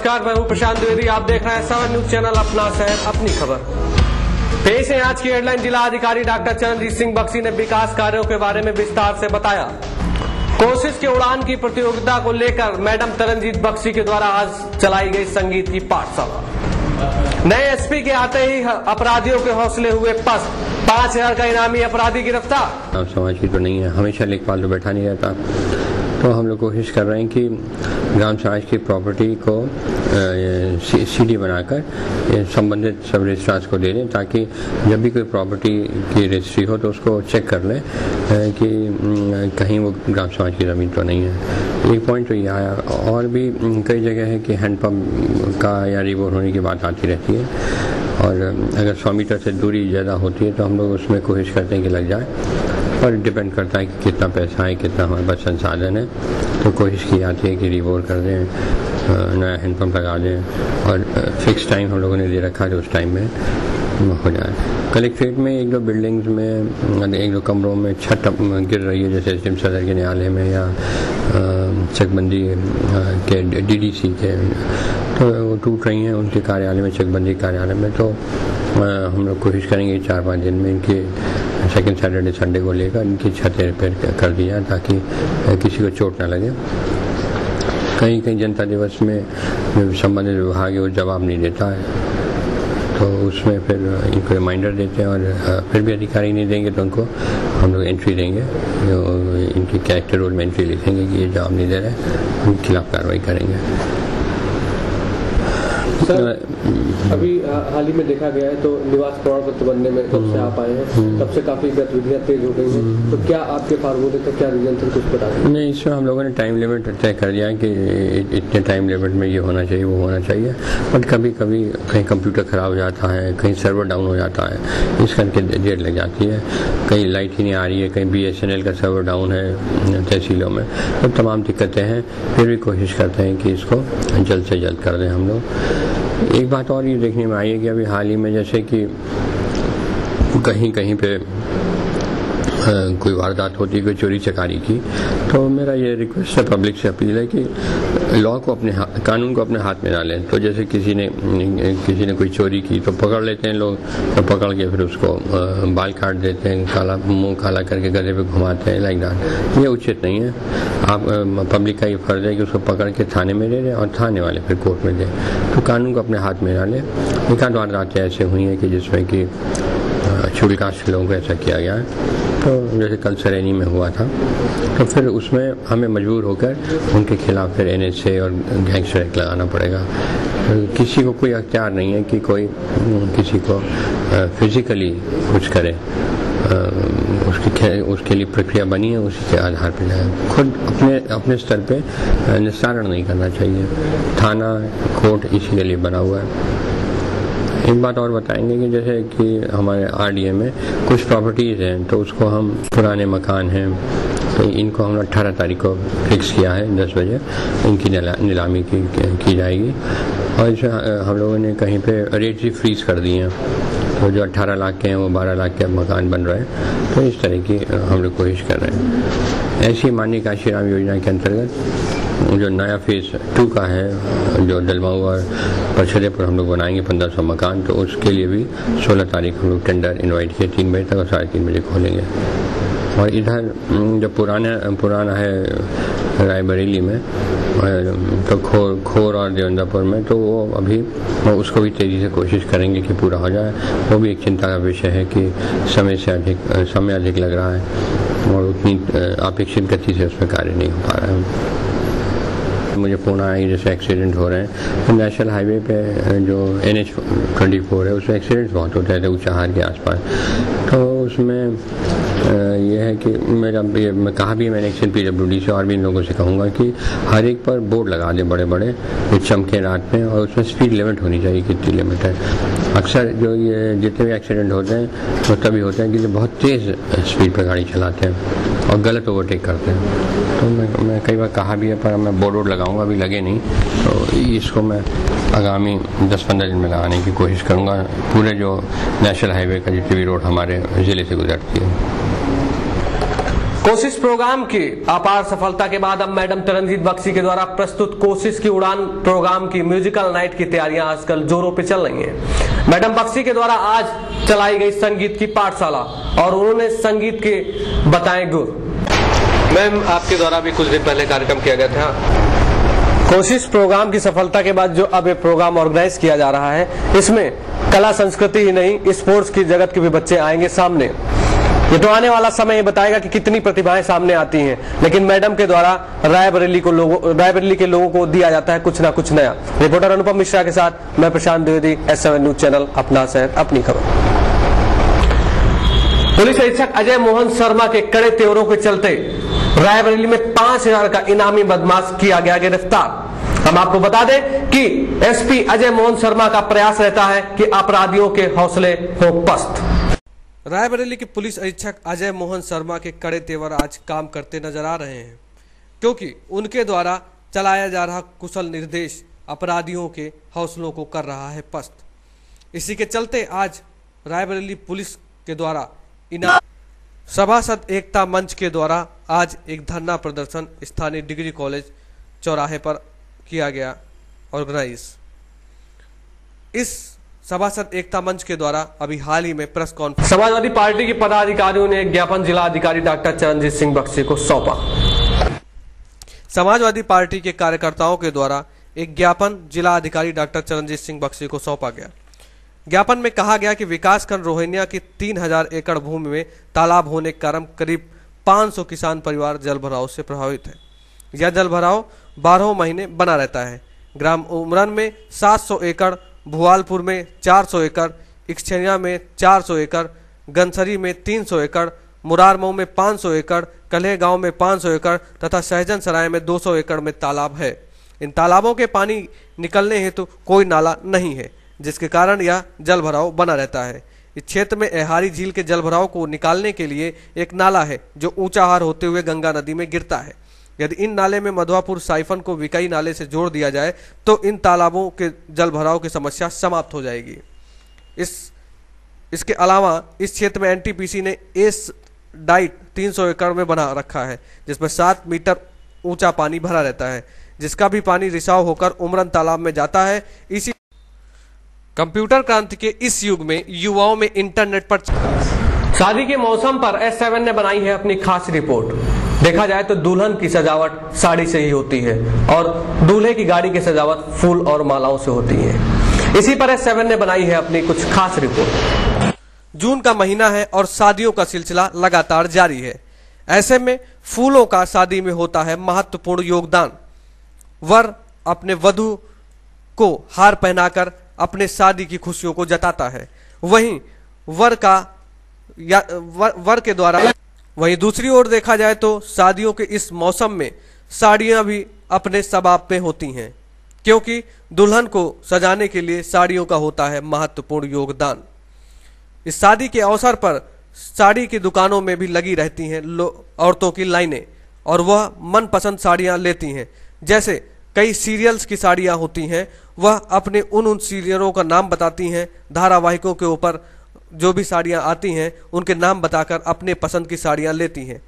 नमस्कार, मैं हूं प्रशांत द्विवेदी। आप देख रहे हैं 7 न्यूज चैनल, अपना शहर अपनी खबर। पेश है आज की हेडलाइन। जिला अधिकारी डॉक्टर चरणजीत सिंह बख्शी ने विकास कार्यों के बारे में विस्तार से बताया। कोशिश के उड़ान की प्रतियोगिता को लेकर मैडम तरनजीत बख्शी के द्वारा आज चलाई गई संगीत की पाठशाला। नए एसपी के आते ही अपराधियों के हौसले हुए पस्त। 5000 का इनामी अपराधी गिरफ्तार। समाज की तो नहीं है, हमेशा लेखपाल तो बैठा नहीं रहता, तो हम लोग कोशिश कर रहे हैं कि ग्राम समाज की प्रॉपर्टी को सीडी बनाकर संबंधित सब रजिस्ट्रार्स को दे दें, ताकि जब भी कोई प्रॉपर्टी की रजिस्ट्री हो तो उसको चेक कर लें कि कहीं वो ग्राम समाज की ज़मीन तो नहीं है। एक पॉइंट तो ये आया। और भी कई जगह है कि हैंडपम्प का या रिवोर होने की बात आती रहती है, और अगर 100 मीटर से दूरी ज़्यादा होती है तो हम लोग उसमें कोशिश करते हैं कि लग जाए, और डिपेंड करता है कि कितना पैसा है, कितना हमारे पास संसाधन है। तो कोशिश की जाती है कि रिवोर कर दें, नया हैंडपम्प लगा दें, और फिक्स टाइम हम लोगों ने दे रखा है तो उस टाइम में हो जाए। कलेक्ट्रेट में 1-2 बिल्डिंग्स में 1-2 कमरों में छत गिर रही है, जैसे एसडीएम सदर के न्यायालय में या चकबंदी के डीडीसी के, तो वो टूट रही हैं उनके कार्यालय में, चकबंदी कार्यालय में। तो हम लोग कोशिश करेंगे 4-5 दिन में इनके सेकंड सैटरडे संडे को लेकर इनकी छतें रिपेयर कर दी जाए, ताकि किसी को चोट ना लगे। कहीं कहीं जनता दिवस में जो संबंधित विभाग है वो जवाब नहीं देता है, तो उसमें फिर इनको रिमाइंडर देते हैं, और फिर भी अधिकारी नहीं देंगे तो उनको हम लोग एंट्री देंगे, जो इनकी कैरेक्टर रोल में एंट्री लिखेंगे कि ये जवाब नहीं दे रहे, उनके खिलाफ कार्रवाई करेंगे। सर, अभी हाल ही में देखा गया है तो निवास प्रमाण पत्र बनने में कब से आप आए हैं, तब से काफी गतिविधियां तेज हो गई हैं, तो क्या आपके फार्मूले थे, क्या रीजन थे, कुछ बता दें? नहीं, इसमें हम लोगों ने टाइम लिमिट तय कर दिया कि इतने टाइम लिमिट में ये होना चाहिए, वो होना चाहिए। बट कभी कभी कहीं कंप्यूटर खराब हो जाता है, कहीं सर्वर डाउन हो जाता है, इस करके देर लग जाती है। कहीं लाइट ही नहीं आ रही है, कहीं BSNL का सर्वर डाउन है तहसीलों में, तो तमाम दिक्कतें हैं। फिर भी कोशिश करते हैं कि इसको जल्द से जल्द कर दें हम लोग। एक बात और ये देखने में आई है कि अभी हाल ही में जैसे कि कहीं कहीं पे कोई वारदात होती है, कोई चोरी चकारी की, तो मेरा ये रिक्वेस्ट है, पब्लिक से अपील है कि लॉ को कानून को अपने हाथ में ना लें। तो जैसे किसी ने कोई चोरी की तो पकड़ लेते हैं लोग, तो पकड़ के फिर उसको बाल काट देते हैं, काला मुंह काला करके गधे पे घुमाते हैं, लाइक दैट। ये उचित नहीं है। आप पब्लिक का ये फर्ज है कि उसको पकड़ के थाने में दे दें, और थाने वाले फिर कोर्ट में दें। तो कानून को अपने हाथ में ना लें। एक आध वारदातें ऐसे हुई हैं कि जिसमें कि शेड्यूल कास्ट के लोगों को ऐसा किया गया है, तो जैसे कल सरेनी में हुआ था, तो फिर उसमें हमें मजबूर होकर उनके खिलाफ फिर NSA और गैंगस्टर एक्ट लगाना पड़ेगा। किसी को कोई अख्तियार नहीं है कि कोई किसी को फिजिकली कुछ करे, उसके लिए प्रक्रिया बनी है, उसी के आधार पर जाए। खुद अपने स्तर पे निस्तारण नहीं करना चाहिए। थाना कोर्ट इसी के लिए बना हुआ है। एक बात और बताएंगे कि जैसे कि हमारे RDA में कुछ प्रॉपर्टीज़ हैं, तो उसको हम पुराने मकान हैं, तो इनको हम 18 तारीख को फिक्स किया है 10 बजे इनकी नीलामी की जाएगी। और इसमें हम लोगों ने कहीं पे रेट ही फ्रीज कर दिए हैं, तो जो 18 लाख के हैं वो 12 लाख के मकान बन रहे हैं। तो इस तरह की हम लोग कोशिश कर रहे हैं। ऐसी माननीय काशीराम योजना के अंतर्गत जो नया फेज 2 का है, जो दलमाऊ और परछदे पर हम लोग बनाएंगे 1500 मकान, तो उसके लिए भी 16 तारीख हम लोग टेंडर इनवाइट किए, 3 बजे तक और 3:30 बजे खोलेंगे। और इधर जो पुराना है रायबरेली में, तो खोर और देवंदापुर में, तो वो अभी उसको भी तेज़ी से कोशिश करेंगे कि पूरा हो जाए। वो भी एक चिंता का विषय है कि समय अधिक लग रहा है, और उतनी अपेक्षित गति से उसमें कार्य नहीं हो पा रहा है। मुझे फोन आया कि जैसे एक्सीडेंट हो रहे हैं, तो नेशनल हाईवे पे जो NH24 है, उसमें एक्सीडेंट्स बहुत होते थे ऊंचाहार के आसपास। तो उसमें यह है कि मैं कहा भी मैंने एक्शन PWD से, और भी इन लोगों से कहूँगा कि हर एक पर बोर्ड लगा दें बड़े बड़े, जो चमके रात में, और उसमें स्पीड लिमिट होनी चाहिए, कितनी लिमिट है। अक्सर जो ये जितने भी एक्सीडेंट होते हैं वो तभी होते हैं कि बहुत तेज़ स्पीड पर गाड़ी चलाते हैं और गलत ओवरटेक करते हैं। तो मैं कई बार कहा भी है, पर मैं बोर्ड लगाऊंगा, अभी लगे नहीं, तो इसको मैं आगामी 10-15 दिन में लगाने की कोशिश करूंगा, पूरे जो नेशनल हाईवे का जितने भी रोड हमारे ज़िले से गुजरती है। कोशिश प्रोग्राम की अपार सफलता के बाद अब मैडम चरणजीत बख्शी के द्वारा प्रस्तुत कोशिश की उड़ान प्रोग्राम की म्यूजिकल नाइट की तैयारियां आजकल जोरों पे चल रही हैं। मैडम बख्शी के द्वारा आज चलाई गई संगीत की पाठशाला और उन्होंने संगीत के बताए गुर। मैम, आपके द्वारा भी कुछ दिन पहले कार्यक्रम किया गया था। कोशिश प्रोग्राम की सफलता के बाद जो अब ये प्रोग्राम ऑर्गेनाइज किया जा रहा है, इसमें कला संस्कृति ही नहीं, स्पोर्ट्स की जगत के भी बच्चे आएंगे सामने। ये तो आने वाला समय ये बताएगा कि कितनी प्रतिभाएं सामने आती हैं, लेकिन मैडम के द्वारा रायबरेली के लोगों को दिया जाता है कुछ ना कुछ नया। रिपोर्टर अनुपम मिश्रा के साथ मैं प्रशांत द्विवेदी, S7 न्यूज चैनल, अपना शहर अपनी खबर। पुलिस अधीक्षक अजय मोहन शर्मा के कड़े तेवरों के चलते रायबरेली में 5000 का इनामी बदमाश किया गया गिरफ्तार। हम आपको बता दें कि एसपी अजय मोहन शर्मा का प्रयास रहता है कि अपराधियों के हौसले हो पस्त। रायबरेली के पुलिस अधीक्षक अजय मोहन शर्मा के कड़े तेवर आज काम करते नजर आ रहे हैं, क्योंकि उनके द्वारा चलाया जा रहा कुशल निर्देश अपराधियों के हौसलों को कर रहा है पस्त। इसी के चलते आज रायबरेली पुलिस के द्वारा सभासद एकता मंच के द्वारा आज एक धरना प्रदर्शन स्थानीय डिग्री कॉलेज चौराहे पर किया गया ऑर्गेनाइज। इस सभासद एकता मंच के द्वारा अभी हाल ही में प्रेस कॉन्फ्रेंस समाजवादी पार्टी के पदाधिकारियों ने एक ज्ञापन जिला अधिकारी डॉक्टर चरणजीत सिंह बख्शी को सौंपा। समाजवादी पार्टी के कार्यकर्ताओं के द्वारा एक ज्ञापन जिला अधिकारी डॉक्टर चरणजीत सिंह बख्शी को सौंपा गया। ज्ञापन में कहा गया कि विकासखंड रोहिनिया की 3000 एकड़ भूमि में तालाब होने के कारण करीब 500 किसान परिवार जलभराव से प्रभावित है। यह जलभराव 12 महीने बना रहता है। ग्राम उमरन में 700 एकड़, भुआलपुर में 400 एकड़, इक्छेरिया में 400 एकड़, गनसरी में 300 एकड़, मुरारमऊ में 500 एकड़, कल्हे गांव में 500 एकड़ तथा सहजन सराय में 200 एकड़ में तालाब है। इन तालाबों के पानी निकलने हेतु कोई नाला नहीं है, जिसके कारण यह जलभराव बना रहता है। इस क्षेत्र में एहारी झील के जलभराव को निकालने के लिए एक नाला है जो ऊंचाहार होते हुए गंगा नदी में गिरता है। यदि इन नाले में मधुआपुर साइफन को विकई नाले से जोड़ दिया जाए तो इन तालाबों के जलभराव की समस्या समाप्त हो जाएगी। इसके अलावा इस क्षेत्र में एनटीपीसी ने एस डाइट 300 एकड़ में बना रखा है, जिसमें 7 मीटर ऊंचा पानी भरा रहता है, जिसका भी पानी रिसाव होकर उमरन तालाब में जाता है। इसी कंप्यूटर क्रांति के इस युग में युवाओं में इंटरनेट पर शादी के मौसम पर S7 ने बनाई है अपनी खास रिपोर्ट। देखा जाए तो दुल्हन की सजावट साड़ी से ही होती है और दूल्हे की गाड़ी की सजावट फूल और मालाओं से होती है। इसी पर S7 ने बनाई है अपनी कुछ खास रिपोर्ट। जून का महीना है और शादियों का सिलसिला लगातार जारी है। ऐसे में फूलों का शादी में होता है महत्वपूर्ण योगदान। वर अपने वधू को हार पहनाकर अपने शादी की खुशियों को जताता है। वहीं वर के द्वारा वहीं दूसरी ओर देखा जाए तो शादियों के इस मौसम में साड़ियां भी अपने सबाब पे होती हैं, क्योंकि दुल्हन को सजाने के लिए साड़ियों का होता है महत्वपूर्ण योगदान। इस शादी के अवसर पर साड़ी की दुकानों में भी लगी रहती हैं औरतों की लाइनें और वह मनपसंद साड़ियां लेती हैं। जैसे कई सीरियल्स की साड़ियां होती हैं, वह अपने उन सीरियलों का नाम बताती हैं। धारावाहिकों के ऊपर जो भी साड़ियां आती हैं उनके नाम बताकर अपने पसंद की साड़ियां लेती हैं।